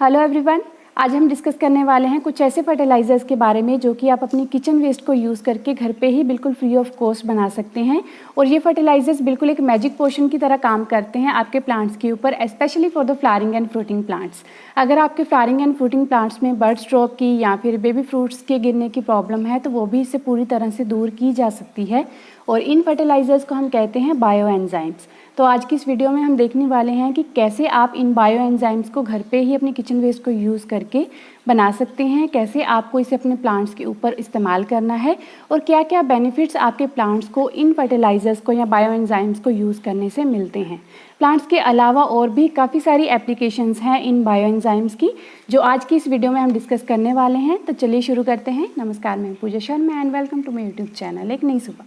Hello everyone, आज हम discuss करने वाले हैं कुछ ऐसे फर्टिलाइज़र्स के बारे में जो कि आप अपनी किचन वेस्ट को यूज़ करके घर पे ही बिल्कुल फ्री ऑफ कॉस्ट बना सकते हैं। और ये फर्टिलाइज़र्स बिल्कुल एक मैजिक पोशन की तरह काम करते हैं आपके प्लांट्स के ऊपर, specially for the flowering and fruiting plants. अगर आपके फ्लावरिंग एंड फ्रूटिंग प्लांट्स में बर्ड स्ट्रोक की या फिर बेबी फ्रूट्स के गिरने की प्रॉब्लम है तो वो भी इससे पूरी तरह से दूर की जा सकती है। और इन फर्टिलाइज़र्स को हम कहते हैं बायो एंजाइम्स। तो आज की इस वीडियो में हम देखने वाले हैं कि कैसे आप इन बायो एंजाइम्स को घर पे ही अपनी किचन वेस्ट को यूज़ करके बना सकते हैं, कैसे आपको इसे अपने प्लांट्स के ऊपर इस्तेमाल करना है और क्या क्या बेनिफिट्स आपके प्लांट्स को इन फर्टिलाइज़र्स को या बायो एंजाइम्स को यूज़ करने से मिलते हैं। प्लांट्स के अलावा और भी काफ़ी सारी एप्लीकेशंस हैं इन बायो एंजाइम्स की, जो आज की इस वीडियो में हम डिस्कस करने वाले हैं। तो चलिए शुरू करते हैं। नमस्कार, मैं Pooja Sharma and welcome to my YouTube channel एक नई सुबह।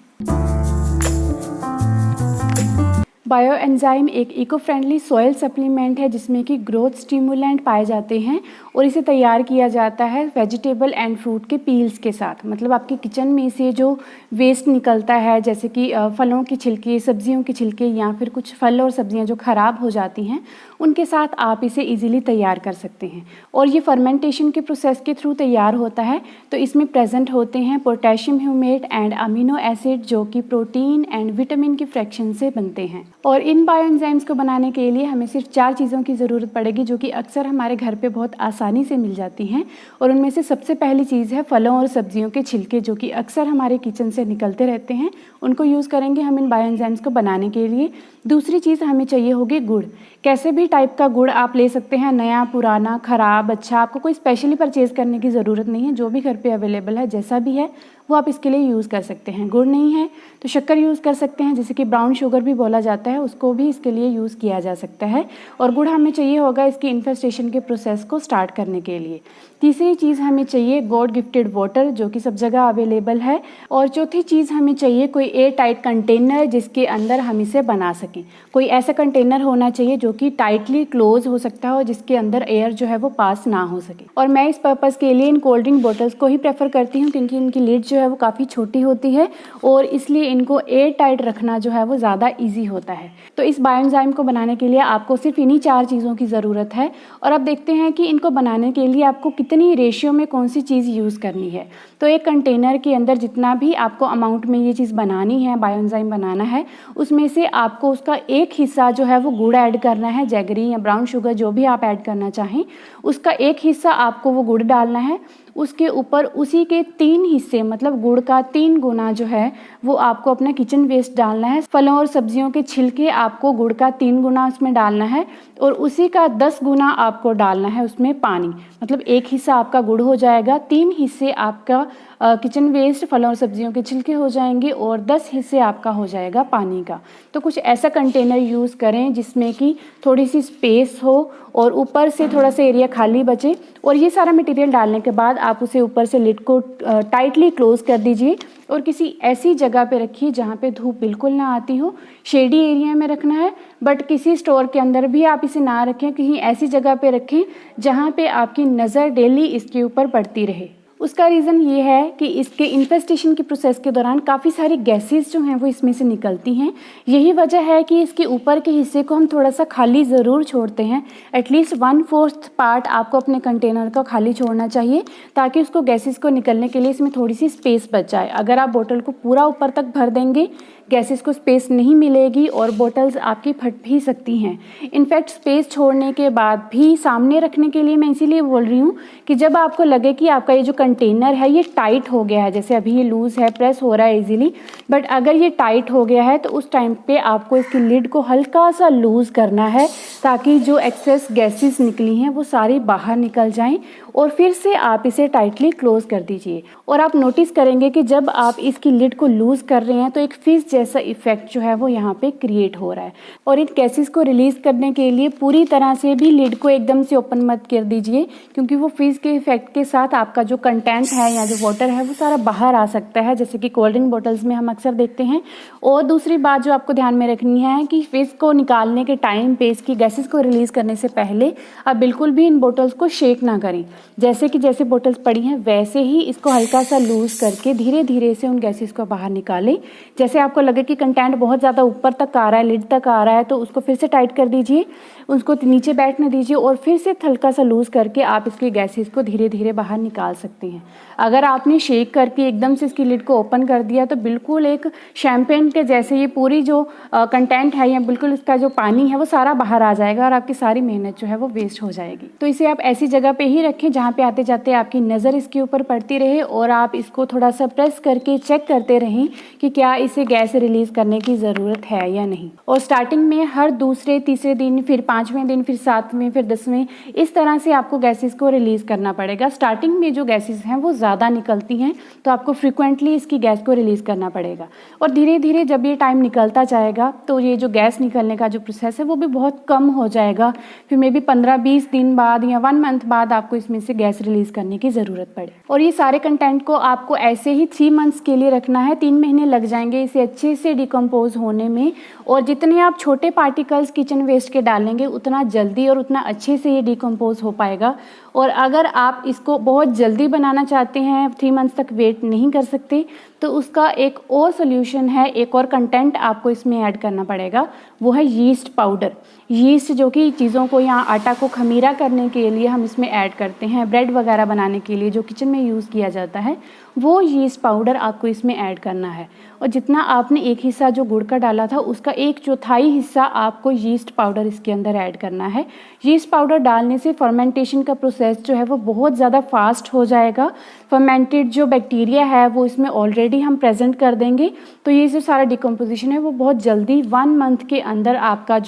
बायो एंजाइम एक इको फ्रेंडली सॉइल सप्लीमेंट है जिसमें कि ग्रोथ स्टिमुलेंट पाए जाते हैं और इसे तैयार किया जाता है वेजिटेबल एंड फ्रूट के पील्स के साथ। मतलब आपके किचन में से जो वेस्ट निकलता है, जैसे कि फलों की छिलके, सब्जियों के छिलके या फिर कुछ फल और सब्जियां जो ख़राब हो जाती हैं, उनके साथ आप इसे इजीली तैयार कर सकते हैं। और ये फर्मेंटेशन के प्रोसेस के थ्रू तैयार होता है। तो इसमें प्रेजेंट होते हैं potassium humate and amino acid जो कि प्रोटीन एंड विटामिन की फ्रैक्शन से बनते हैं। और इन बायो एंजाइम्स को बनाने के लिए हमें सिर्फ 4 चीज़ों की ज़रूरत पड़ेगी जो कि अक्सर हमारे घर पे बहुत आसानी से मिल जाती हैं। और उनमें से सबसे पहली चीज़ है फलों और सब्जियों के छिलके, जो कि अक्सर हमारे किचन से निकलते रहते हैं। उनको यूज़ करेंगे हम इन बायो एंजाइम्स को बनाने के लिए। दूसरी चीज़ हमें चाहिए होगी गुड़। कैसे भी टाइप का गुड़ आप ले सकते हैं, नया, पुराना, ख़राब, अच्छा, आपको कोई स्पेशली परचेज़ करने की ज़रूरत नहीं है। जो भी घर पे अवेलेबल है, जैसा भी है वो आप इसके लिए यूज़ कर सकते हैं। गुड़ नहीं है तो शक्कर यूज़ कर सकते हैं, जिसे कि ब्राउन शुगर भी बोला जाता है, उसको भी इसके लिए यूज़ किया जा सकता है। और गुड़ हमें चाहिए होगा इसकी इन्फेस्टेशन के प्रोसेस को स्टार्ट करने के लिए। तीसरी चीज़ हमें चाहिए गॉड गिफ्टेड वाटर, जो कि सब जगह अवेलेबल है। और चौथी चीज़ हमें चाहिए कोई एयर टाइट कंटेनर जिसके अंदर हम इसे बना सकें। कोई ऐसा कंटेनर होना चाहिए जो कि टाइटली क्लोज हो सकता है और जिसके अंदर एयर जो है वो पास ना हो सके। और मैं इस पर्पज़ के लिए इन कोल्ड ड्रिंक बॉटल्स को ही प्रेफर करती हूँ, क्योंकि इनकी लिड जो है वो काफ़ी छोटी होती है और इसलिए इनको एयर टाइट रखना जो है वो ज़्यादा ईजी होता है। तो इस बायो एंजाइम को बनाने के लिए आपको सिर्फ इन्हीं 4 चीज़ों की ज़रूरत है। और अब देखते हैं कि इनको बनाने के लिए आपको कितनी रेशियो में कौन सी चीज़ यूज़ करनी है। तो एक कंटेनर के अंदर जितना भी आपको अमाउंट में ये चीज़ बनानी है, बायो एंजाइम बनाना है, उसमें से आपको उसका एक हिस्सा जो है वो गुड़ ऐड करना है, जैगरी या ब्राउन शुगर जो भी आप ऐड करना चाहें, उसका एक हिस्सा आपको वो गुड़ डालना है। उसके ऊपर उसी के 3 हिस्से, मतलब गुड़ का 3 गुना जो है वो आपको अपना किचन वेस्ट डालना है। फलों और सब्जियों के छिलके आपको गुड़ का 3 गुना उसमें डालना है और उसी का 10 गुना आपको डालना है उसमें पानी। मतलब एक हिस्सा आपका गुड़ हो जाएगा, 3 हिस्से आपका किचन वेस्ट फलों और सब्जियों के छिलके हो जाएंगे और 10 हिस्से आपका हो जाएगा पानी का। तो कुछ ऐसा कंटेनर यूज़ करें जिसमें कि थोड़ी सी स्पेस हो और ऊपर से थोड़ा सा एरिया खाली बचे। और ये सारा मटेरियल डालने के बाद आप उसे ऊपर से लिड को टाइटली क्लोज कर दीजिए और किसी ऐसी जगह पे रखिए जहाँ पे धूप बिल्कुल ना आती हो। शेडी एरिया में रखना है, बट किसी स्टोर के अंदर भी आप इसे ना रखें, कहीं ऐसी जगह पे रखें जहाँ पे आपकी नज़र डेली इसके ऊपर पड़ती रहे। उसका रीज़न ये है कि इसके इन्फेस्टेशन की प्रोसेस के दौरान काफ़ी सारी गैसेस जो हैं वो इसमें से निकलती हैं। यही वजह है कि इसके ऊपर के हिस्से को हम थोड़ा सा खाली ज़रूर छोड़ते हैं। एटलीस्ट 1/4 पार्ट आपको अपने कंटेनर का खाली छोड़ना चाहिए, ताकि उसको गैसेस को निकलने के लिए इसमें थोड़ी सी स्पेस बच जाए। अगर आप बोतल को पूरा ऊपर तक भर देंगे, गैसेस को स्पेस नहीं मिलेगी और बोतल्स आपकी फट भी सकती हैं। इनफैक्ट स्पेस छोड़ने के बाद भी सामने रखने के लिए मैं इसीलिए बोल रही हूँ कि जब आपको लगे कि आपका ये जो कंटेनर है ये टाइट हो गया है, जैसे अभी ये लूज़ है, प्रेस हो रहा है इजीली, बट अगर ये टाइट हो गया है तो उस टाइम पे आपको इसकी लिड को हल्का सा लूज़ करना है, ताकि जो एक्सेस गैसेस निकली हैं वो सारी बाहर निकल जाएं और फिर से आप इसे टाइटली क्लोज कर दीजिए। और आप नोटिस करेंगे कि जब आप इसकी लिड को लूज़ कर रहे हैं तो एक फिश जैसा इफेक्ट जो है वो यहाँ पे क्रिएट हो रहा है। और इन गैसेस को रिलीज़ करने के लिए पूरी तरह से भी लिड को एकदम से ओपन मत कर दीजिए, क्योंकि वो फिश के इफेक्ट के साथ आपका जो कंटेंट है या जो वाटर है वो सारा बाहर आ सकता है, जैसे कि कोल्ड ड्रिंक बॉटल्स में हम अक्सर देखते हैं। और दूसरी बात जो आपको ध्यान में रखनी है कि फिश को निकालने के टाइम पे, इसकी गैसेस को रिलीज़ करने से पहले आप बिल्कुल भी इन बोटल्स को शेक ना करें। जैसे बोटल्स पड़ी हैं वैसे ही इसको हल्का सा लूज़ करके धीरे धीरे से उन गैसेस को बाहर निकालें। जैसे आपको लगे कि कंटेंट बहुत ज़्यादा ऊपर तक आ रहा है, लिड तक आ रहा है, तो उसको फिर से टाइट कर दीजिए, उसको नीचे बैठने दीजिए और फिर से हल्का सा लूज़ करके आप इसके गैसेस को धीरे धीरे बाहर निकाल सकते हैं। अगर आपने शेक करके एकदम से इसकी लिड को ओपन कर दिया तो बिल्कुल एक शैम्पेन के जैसे ये पूरी जो कंटेंट है या बिल्कुल इसका जो पानी है वो सारा बाहर आ जाएगा और आपकी सारी मेहनत जो है वो वेस्ट हो जाएगी। तो इसे आप ऐसी जगह पे ही रखें जहाँ पे आते जाते आपकी नज़र इसके ऊपर पड़ती रहे और आप इसको थोड़ा सा प्रेस करके चेक करते रहें कि क्या इसे गैस रिलीज़ करने की ज़रूरत है या नहीं। और स्टार्टिंग में हर दूसरे तीसरे दिन, फिर 5वें दिन, फिर 7वें, फिर 10वें, इस तरह से आपको गैसेस को रिलीज़ करना पड़ेगा। स्टार्टिंग में जो गैसेस हैं वो ज़्यादा निकलती हैं तो आपको फ्रिक्वेंटली इसकी गैस को रिलीज़ करना पड़ेगा और धीरे धीरे जब ये टाइम निकलता जाएगा तो ये जो गैस निकलने का जो प्रोसेस है वो भी बहुत कम हो जाएगा। फिर मे बी 15-20 दिन बाद या 1 मंथ बाद आपको इसमें से गैस रिलीज़ करने की ज़रूरत पड़े। और ये सारे कंटेंट को आपको ऐसे ही 3 मंथ्स के लिए रखना है। 3 महीने लग जाएंगे इसे अच्छे से डिकम्पोज होने में और जितने आप छोटे पार्टिकल्स किचन वेस्ट के डालेंगे उतना जल्दी और उतना अच्छे से ये डिकम्पोज हो पाएगा। और अगर आप इसको बहुत जल्दी बनाना चाहते हैं, 3 मंथ्स तक वेट नहीं कर सकते, तो उसका एक और सोल्यूशन है, एक और कंटेंट आपको इसमें ऐड करना पड़ेगा, वो है यीस्ट पाउडर। यीस्ट जो कि चीज़ों को या आटा को खमीरा करने के लिए हम इसमें ऐड करते हैं, ब्रेड वगैरह बनाने के लिए जो किचन में यूज़ किया जाता है, वो यीस्ट पाउडर आपको इसमें ऐड करना है। और जितना आपने एक हिस्सा जो गुड़ का डाला था उसका 1/4 हिस्सा आपको यीस्ट पाउडर इसके अंदर ऐड करना है। यीस्ट पाउडर डालने से फर्मेंटेशन का प्रोसेस जो है वो बहुत ज़्यादा फास्ट हो जाएगा। फर्मेंटेड जो बैक्टीरिया है वो इसमें ऑलरेडी हम प्रेजेंट कर देंगे, तो ये जो सारा डिकम्पोजिशन है वो बहुत जल्दी 1 मंथ के अंदर आपका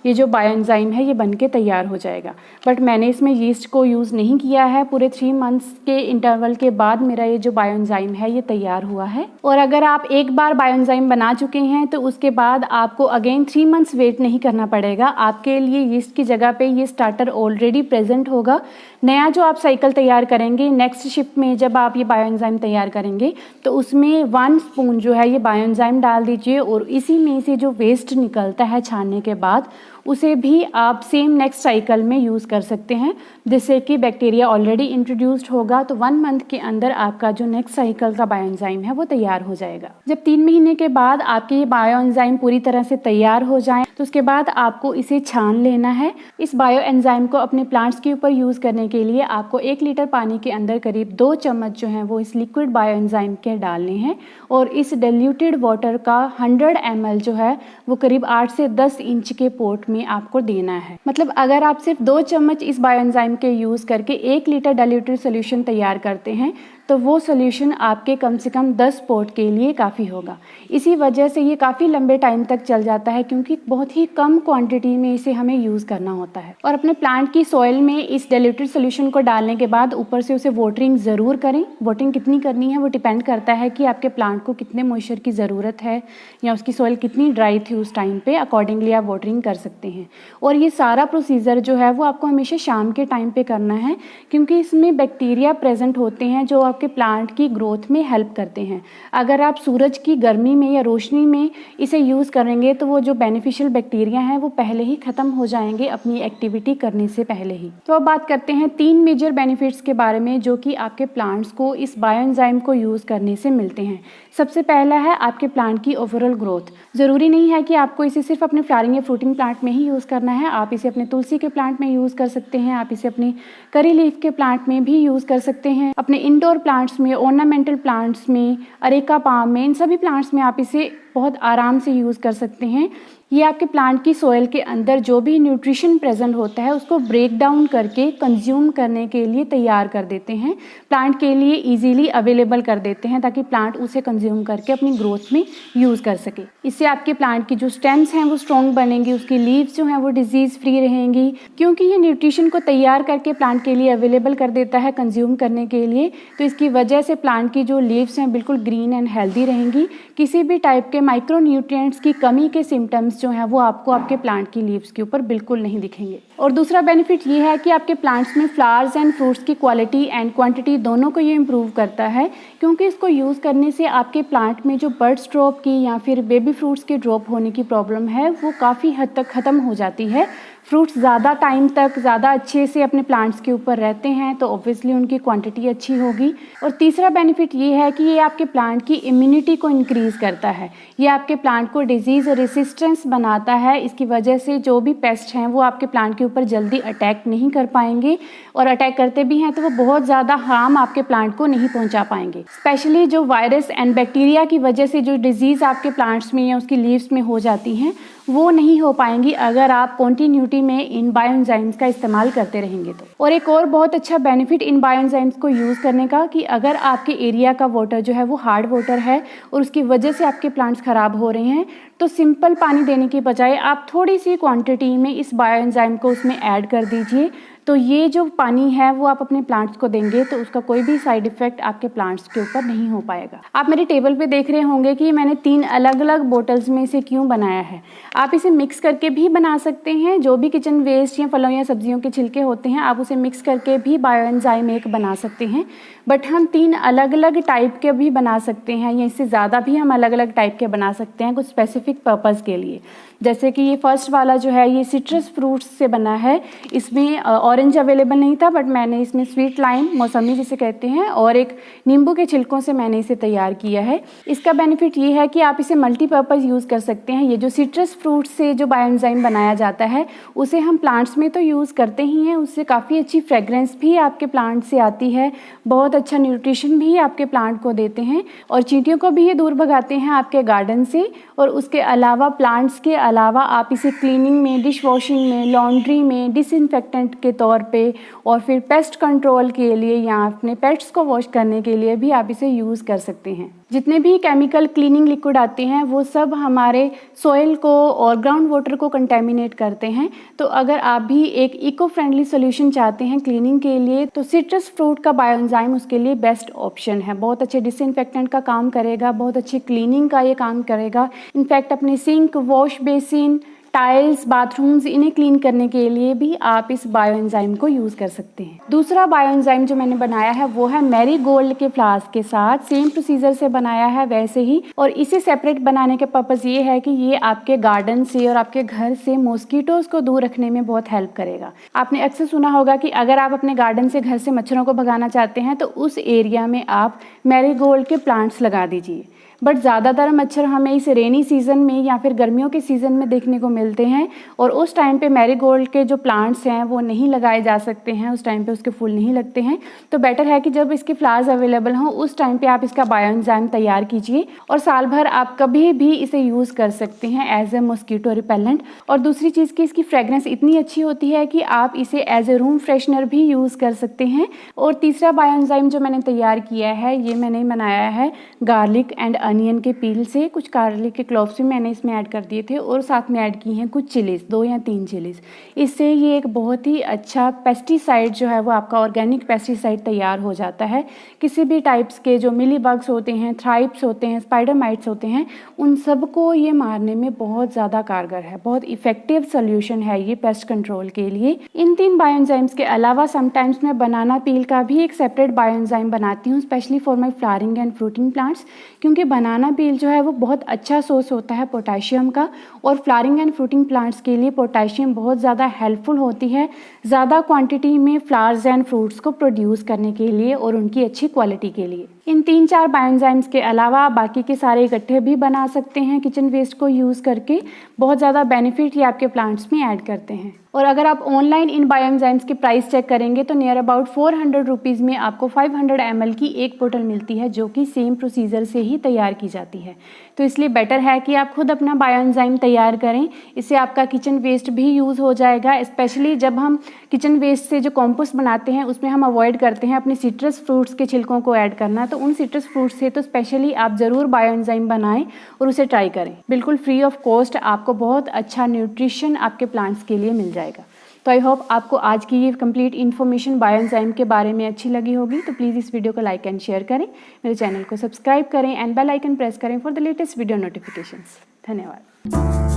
ये जो बायोएंजाइम है ये बन के तैयार हो जाएगा। बट मैंने इसमें यीस्ट को यूज़ नहीं किया है। पूरे 3 मंथ्स के इंटरवल के बाद मेरा ये जो बायोएंजाइम है ये तैयार हुआ है। और अगर आप एक बार बायोएंजाइम बना चुके हैं तो उसके बाद आपको अगेन 3 मंथ्स वेट नहीं करना पड़ेगा। आपके लिए यीस्ट की जगह पे ये स्टार्टर ऑलरेडी प्रेजेंट होगा। नया जो आप साइकिल तैयार करेंगे, नेक्स्ट शिफ्ट में जब आप ये बायोएंजाइम तैयार करेंगे तो उसमें 1 स्पून जो है ये बायोएंजाइम डाल दीजिए और इसी में से जो वेस्ट निकलता है छानने के बाद उसे भी आप सेम नेक्स्ट साइकिल में यूज़ कर सकते हैं, जिससे कि बैक्टीरिया ऑलरेडी इंट्रोड्यूस्ड होगा। तो 1 मंथ के अंदर आपका जो नेक्स्ट साइकिल का बायोएंजाइम है वो तैयार हो जाएगा। जब 3 महीने के बाद आपके ये बायोएंजाइम पूरी तरह से तैयार हो जाए तो उसके बाद आपको इसे छान लेना है। इस बायोएंजाइम को अपने प्लांट्स के ऊपर यूज़ करने के लिए आपको 1 लीटर पानी के अंदर करीब 2 चम्मच जो हैं वो इस लिक्विड बायोएंजाइम के डालने हैं और इस डाइल्यूटेड वाटर का 100 ml जो है वो करीब 8 से 10 इंच के पॉट में आपको देना है। मतलब अगर आप सिर्फ 2 चम्मच इस बायोएंजाइम के यूज़ करके 1 लीटर डाइल्यूटेड सोल्यूशन तैयार करते हैं तो वो सोल्यूशन आपके कम से कम 10 पॉट के लिए काफ़ी होगा। इसी वजह से ये काफ़ी लंबे टाइम तक चल जाता है क्योंकि बहुत ही कम क्वांटिटी में इसे हमें यूज़ करना होता है। और अपने प्लांट की सॉइल में इस डाइल्यूटेड सोल्यूशन को डालने के बाद ऊपर से उसे वाटरिंग ज़रूर करें। वाटरिंग कितनी करनी है वो डिपेंड करता है कि आपके प्लांट को कितने मॉइस्चर की ज़रूरत है या उसकी सॉइल कितनी ड्राई थी उस टाइम पे, अकॉर्डिंगली आप वाटरिंग कर सकते हैं। और ये सारा प्रोसीजर जो है वो आपको हमेशा शाम के टाइम पे करना है क्योंकि इसमें बैक्टीरिया प्रेजेंट होते हैं जो आपके प्लांट की ग्रोथ में हेल्प करते हैं। अगर आप सूरज की गर्मी में या रोशनी में इसे यूज़ करेंगे तो वो जो बेनिफिशियल बैक्टीरिया हैं वो पहले ही ख़त्म हो जाएंगे अपनी एक्टिविटी करने से पहले ही। तो अब बात करते हैं 3 मेजर बेनिफिट्स के बारे में जो कि आपके प्लांट्स को इस बायोएंजाइम को यूज़ करने से मिलते हैं। सबसे पहला है आपके प्लांट की ओवरऑल ग्रोथ। ज़रूरी नहीं है कि आपको इसे सिर्फ अपने फ्लावरिंग या फ्रूटिंग प्लांट में ही यूज़ करना है। आप इसे अपने तुलसी के प्लांट में यूज़ कर सकते हैं, आप इसे अपने करी लीफ के प्लांट में भी यूज़ कर सकते हैं, अपने इंडोर प्लांट्स में, ऑर्नामेंटल प्लांट्स में, अरेका पाम में, इन सभी प्लांट्स में आप इसे बहुत आराम से यूज़ कर सकते हैं। ये आपके प्लांट की सॉइल के अंदर जो भी न्यूट्रिशन प्रेजेंट होता है उसको ब्रेक डाउन करके कंज्यूम करने के लिए तैयार कर देते हैं, प्लांट के लिए इजीली अवेलेबल कर देते हैं ताकि प्लांट उसे कंज्यूम करके अपनी ग्रोथ में यूज़ कर सके। इससे आपके प्लांट की जो स्टेम्स हैं वो स्ट्रॉन्ग बनेंगी, उसकी लीव्स जो हैं वो डिजीज़ फ्री रहेंगी क्योंकि ये न्यूट्रिशन को तैयार करके प्लांट के लिए अवेलेबल कर देता है कंज्यूम करने के लिए। तो इसकी वजह से प्लांट की जो लीव्स हैं बिल्कुल ग्रीन एंड हेल्दी रहेंगी। किसी भी टाइप के माइक्रो न्यूट्रिएंट्स की कमी के सिम्टम्स जो हैं वो आपको आपके प्लांट की लीव्स के ऊपर बिल्कुल नहीं दिखेंगे। और दूसरा बेनिफिट ये है कि आपके प्लांट्स में फ्लावर्स एंड फ्रूट्स की क्वालिटी एंड क्वांटिटी दोनों को ये इम्प्रूव करता है क्योंकि इसको यूज़ करने से आपके प्लांट में जो बर्ड्स ड्रॉप की या फिर बेबी फ्रूट्स के ड्रॉप होने की प्रॉब्लम है वो काफ़ी हद तक ख़त्म हो जाती है। फ्रूट्स ज़्यादा टाइम तक ज़्यादा अच्छे से अपने प्लांट्स के ऊपर रहते हैं तो ऑब्वियसली उनकी क्वांटिटी अच्छी होगी। और तीसरा बेनिफिट ये है कि ये आपके प्लांट की इम्यूनिटी को इंक्रीज़ करता है। ये आपके प्लांट को डिजीज़ रेसिस्टेंस बनाता है। इसकी वजह से जो भी पेस्ट हैं वो आपके प्लांट के ऊपर जल्दी अटैक नहीं कर पाएंगे, और अटैक करते भी हैं तो वो बहुत ज़्यादा हार्म आपके प्लांट को नहीं पहुंचा पाएंगे। स्पेशली जो वायरस एंड बैक्टीरिया की वजह से जो डिजीज़ आपके प्लांट्स में या उसकी लीव्स में हो जाती हैं वो नहीं हो पाएंगी अगर आप कॉन्टिन्यूटी में इन बायोएंजाइम्स का इस्तेमाल करते रहेंगे तो। और एक और बहुत अच्छा बेनिफिट इन बायोएंजाइम्स को यूज़ करने का कि अगर आपके एरिया का वाटर जो है वो हार्ड वाटर है और उसकी वजह से आपके प्लांट्स ख़राब हो रहे हैं, तो सिंपल पानी देने के बजाय आप थोड़ी सी क्वांटिटी में इस बायोएंजाइम को उसमें ऐड कर दीजिए। तो ये जो पानी है वो आप अपने प्लांट्स को देंगे तो उसका कोई भी साइड इफ़ेक्ट आपके प्लांट्स के ऊपर नहीं हो पाएगा। आप मेरे टेबल पे देख रहे होंगे कि मैंने 3 अलग अलग बोटल्स में इसे क्यों बनाया है। आप इसे मिक्स करके भी बना सकते हैं। जो भी किचन वेस्ट या फलों या सब्जियों के छिलके होते हैं आप उसे मिक्स करके भी बायोएंजाइम एक बना सकते हैं। बट हम 3 अलग अलग टाइप के भी बना सकते हैं या इससे ज़्यादा भी हम अलग अलग टाइप के बना सकते हैं कुछ स्पेसिफिक पर्पज़ के लिए। जैसे कि ये फर्स्ट वाला जो है ये सिट्रस फ्रूट्स से बना है। इसमें ऑरेंज अवेलेबल नहीं था बट मैंने इसमें स्वीट लाइम, मौसमी जिसे कहते हैं, और एक नींबू के छिलकों से मैंने इसे तैयार किया है। इसका बेनिफिट ये है कि आप इसे मल्टीपर्पज़ यूज़ कर सकते हैं। ये जो सिट्रस फ्रूट्स से जो बायोएंजाइम बनाया जाता है उसे हम प्लांट्स में तो यूज़ करते ही हैं, उससे काफ़ी अच्छी फ्रेगरेंस भी आपके प्लांट से आती है, बहुत अच्छा न्यूट्रिशन भी आपके प्लांट को देते हैं और चींटियों को भी ये दूर भगाते हैं आपके गार्डन से। और उसके अलावा प्लांट्स के अलावा आप इसे क्लीनिंग में, डिश वॉशिंग में, लॉन्ड्री में, डिसइंफेक्टेंट के तौर पे और फिर पेस्ट कंट्रोल के लिए या अपने पेट्स को वॉश करने के लिए भी आप इसे यूज़ कर सकते हैं। जितने भी केमिकल क्लीनिंग लिक्विड आते हैं वो सब हमारे सॉइल को और ग्राउंड वाटर को कंटेमिनेट करते हैं। तो अगर आप भी एक इको फ्रेंडली सोल्यूशन चाहते हैं क्लीनिंग के लिए तो सिट्रस फ्रूट का बायोएंजाइम उसके लिए बेस्ट ऑप्शन है। बहुत अच्छे डिसइंफेक्टेंट का काम करेगा, बहुत अच्छी क्लीनिंग का ये काम करेगा। इनफैक्ट अपने sink, wash basin, tiles, bathrooms, इन्हें क्लीन करने के लिए भी आप इस बायोएंजाइम को यूज़ कर सकते हैं। दूसरा बायोएंजाइम जो मैंने बनाया है वो है मैरीगोल्ड के फ्लावर्स के साथ। सेम प्रोसीजर से बनाया है वैसे ही, और इसे सेपरेट बनाने के पर्पज़ ये है कि ये आपके गार्डन से और आपके घर से मॉस्किटोज़ को दूर रखने में बहुत हेल्प करेगा। आपने अक्सर सुना होगा कि अगर आप अपने गार्डन से, घर से मच्छरों को भगाना चाहते हैं तो उस एरिया में आप मैरीगोल्ड के प्लांट्स लगा दीजिए। बट ज़्यादातर मच्छर हमें इस रेनी सीज़न में या फिर गर्मियों के सीज़न में देखने को मिलते हैं और उस टाइम पे मैरीगोल्ड के जो प्लांट्स हैं वो नहीं लगाए जा सकते हैं, उस टाइम पे उसके फूल नहीं लगते हैं। तो बेटर है कि जब इसके फ्लावर्स अवेलेबल हों उस टाइम पे आप इसका बायोएंजाइम तैयार कीजिए और साल भर आप कभी भी इसे यूज़ कर सकते हैं एज ए मॉस्किटो रिपेलेंट। और दूसरी चीज़ की इसकी फ्रेगरेंस इतनी अच्छी होती है कि आप इसे एज ए रूम फ्रेशनर भी यूज़ कर सकते हैं। और तीसरा बायोएंजाइम जो मैंने तैयार किया है ये मैंने बनाया है गार्लिक एंड अनियन के पील से। कुछ गार्लिक के क्लोव्स भी मैंने इसमें ऐड कर दिए थे और साथ में ऐड की हैं कुछ चिलीज़, 2 या 3 चिलीज़। इससे ये एक बहुत ही अच्छा पेस्टिसाइड जो है वो आपका ऑर्गेनिक पेस्टिसाइड तैयार हो जाता है। किसी भी टाइप्स के जो मिली बग्स होते हैं, थ्राइप्स होते हैं, स्पाइडर माइट्स होते हैं, उन सबको ये मारने में बहुत ज़्यादा कारगर है। बहुत इफेक्टिव सोल्यूशन है ये पेस्ट कंट्रोल के लिए। इन 3 बायोएंजाइम्स के अलावा समटाइम्स मैं बनाना पील का भी एक सेपरेट बायोएंजाइम बनाती हूँ specially for my flowering and fruiting plants, क्योंकि बनाना पील जो है वो बहुत अच्छा सोर्स होता है पोटेशियम का और फ्लावरिंग एंड फ्रूटिंग प्लांट्स के लिए पोटेशियम बहुत ज़्यादा हेल्पफुल होती है ज़्यादा क्वांटिटी में फ्लावर्स एंड फ्रूट्स को प्रोड्यूस करने के लिए और उनकी अच्छी क्वालिटी के लिए। इन 3-4 बायोएंजाइम्स के अलावा बाकी के सारे इकट्ठे भी बना सकते हैं किचन वेस्ट को यूज़ करके। बहुत ज़्यादा बेनिफिट ये आपके प्लांट्स में ऐड करते हैं। और अगर आप ऑनलाइन इन बायोएंजाइम्स की प्राइस चेक करेंगे तो नियर अबाउट 400 रुपीज़ में आपको 500 ml की एक बोतल मिलती है जो कि सेम प्रोसीजर से ही तैयार की जाती है। तो इसलिए बेटर है कि आप खुद अपना बायोएंजाइम तैयार करें। इससे आपका किचन वेस्ट भी यूज़ हो जाएगा। स्पेशली जब हम किचन वेस्ट से जो कंपोस्ट बनाते हैं उसमें हम अवॉइड करते हैं अपने सिट्रस फ्रूट्स के छिलकों को ऐड करना, तो उन सिट्रस फ्रूट्स से तो स्पेशली आप ज़रूर बायोएंजाइम बनाएं और उसे ट्राई करें। बिल्कुल फ्री ऑफ कॉस्ट आपको बहुत अच्छा न्यूट्रिशन आपके प्लांट्स के लिए मिल जाएगा। तो आई होप आपको आज की ये कंप्लीट इन्फॉर्मेशन बायोएंजाइम के बारे में अच्छी लगी होगी। तो प्लीज़ इस वीडियो को लाइक एंड शेयर करें, मेरे चैनल को सब्सक्राइब करें एंड बेल आइकन प्रेस करें for the latest video notifications. धन्यवाद।